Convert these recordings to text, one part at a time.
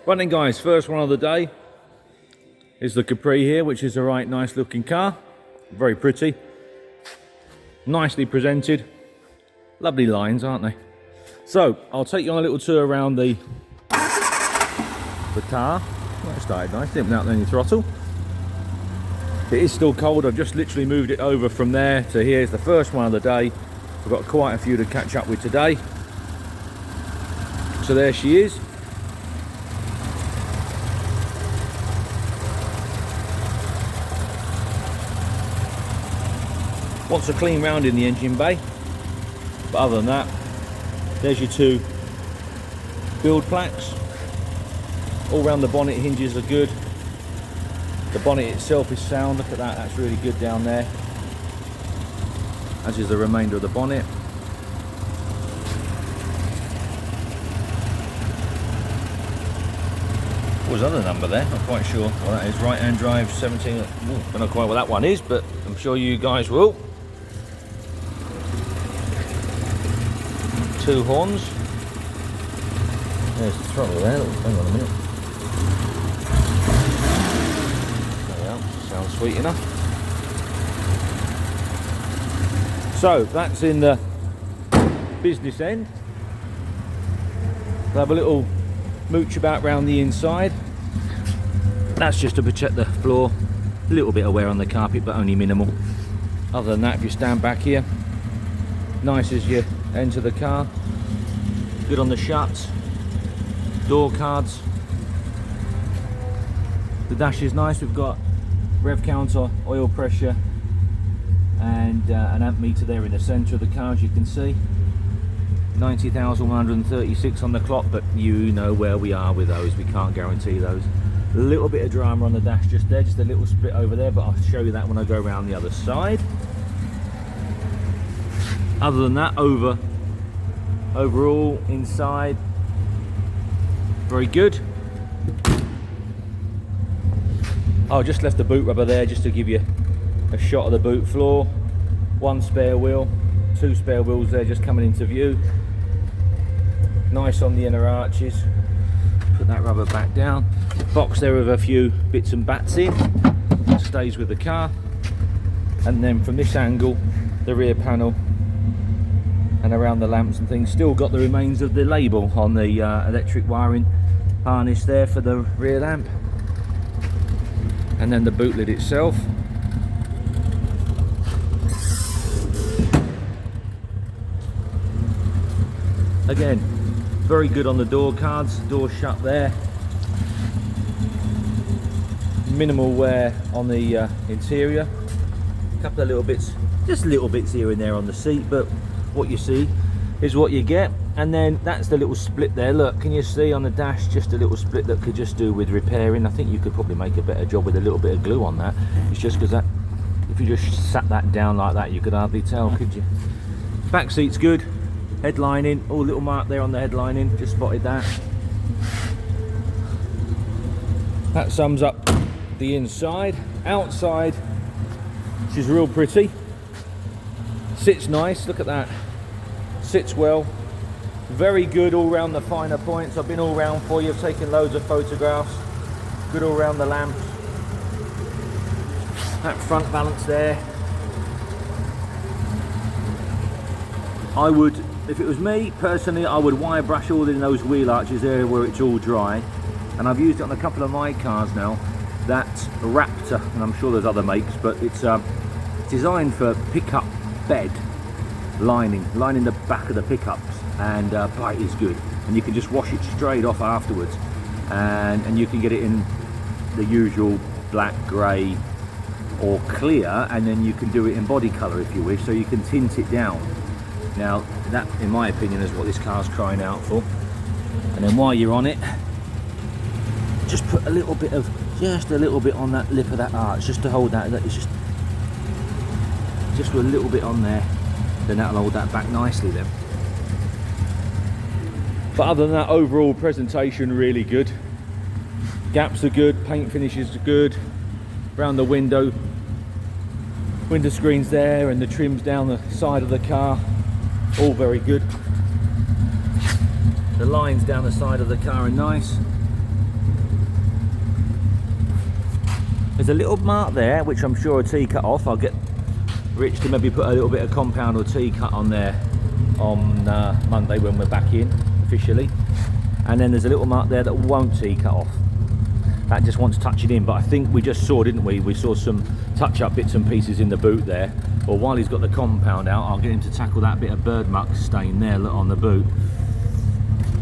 Right then guys, first one of the day is the Capri here, which is a right nice looking car. Very pretty. Nicely presented. Lovely lines, aren't they? So, I'll take you on a little tour around the car. That started nice, didn't without any throttle. It is still cold, I've just literally moved it over from there to here. It's the first one of the day. I've got quite a few to catch up with today. So there she is. Wants a clean round in the engine bay, but other than that, there's your two build plaques. All round the bonnet hinges are good. The bonnet itself is sound, look at that, that's really good down there. As is the remainder of the bonnet. What was the other number there? Not quite sure what that is. Right hand drive 17. Ooh, don't know quite what that one is, but I'm sure you guys will. Two horns. There's the throttle there. Hang on a minute. There we are. Sounds sweet enough. So that's in the business end. We'll have a little mooch about round the inside. That's just to protect the floor. A little bit of wear on the carpet, but only minimal. Other than that, if you stand back here, nice as you enter the car. Good on the shuts. Door cards. The dash is nice. We've got rev counter, oil pressure, and an amp meter there in the centre of the car, as you can see. 90,136 on the clock, but you know where we are with those. We can't guarantee those. A little bit of drama on the dash just there, just a little split over there, but I'll show you that when I go around the other side. Other than that, overall inside, very good. I just left the boot rubber there just to give you a shot of the boot floor. One spare wheel, two spare wheels there just coming into view. Nice on the inner arches. Put that rubber back down. Box there with a few bits and bats in. Stays with the car. And then from this angle, the rear panel and around the lamps and things, still got the remains of the label on the electric wiring harness there for the rear lamp. And then the boot lid itself. Again, very good on the door cards, door shut there. Minimal wear on the interior. A couple of little bits, just little bits here and there on the seat, but what you see is what you get. And then that's the little split there. Look, can you see on the dash, just a little split that could just do with repairing. I think you could probably make a better job with a little bit of glue on that. It's just because that, if you just sat that down like that, you could hardly tell, could you? Back seat's good. Headlining, oh, little mark there on the headlining, just spotted that. That sums up the inside. Outside, she's real pretty. Sits nice, look at that. Sits well. Very good all round the finer points. I've been all round for you, I've taken loads of photographs. Good all round the lamps. That front balance there. I would, if it was me personally, I would wire brush all in those wheel arches there where it's all dry. And I've used it on a couple of my cars now. That Raptor, and I'm sure there's other makes, but it's designed for pickup bed lining the back of the pickups, and boy, it is good. And you can just wash it straight off afterwards, and you can get it in the usual black, grey or clear, and then you can do it in body colour if you wish, so you can tint it down. Now that, in my opinion, is what this car's crying out for. And then while you're on it, just put a little bit on that lip of that arch, just to hold that. It's just a little bit on there, then that'll hold that back nicely then. But other than that, overall presentation really good. Gaps are good, paint finishes are good. Around the window screens there, and the trims down the side of the car, all very good. The lines down the side of the car are nice. There's a little mark there, which I'm sure a T-cut off. I'll get Rich to maybe put a little bit of compound or T-cut on there on Monday when we're back in officially. And then there's a little mark there that won't T-cut off. That just wants touching in, but I think we just saw, didn't we? We saw some touch-up bits and pieces in the boot there. Well, while he's got the compound out, I'll get him to tackle that bit of bird muck stain there on the boot.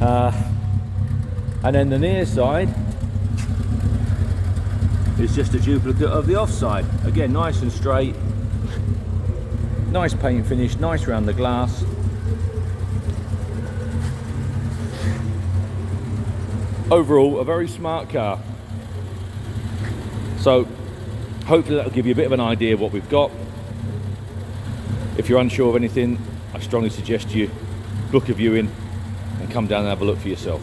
And then the near side is just a duplicate of the offside. Again, nice and straight, nice paint finish, nice round the glass. Overall, a very smart car. So hopefully that'll give you a bit of an idea of what we've got. If you're unsure of anything, I strongly suggest you book a viewing and come down and have a look for yourself.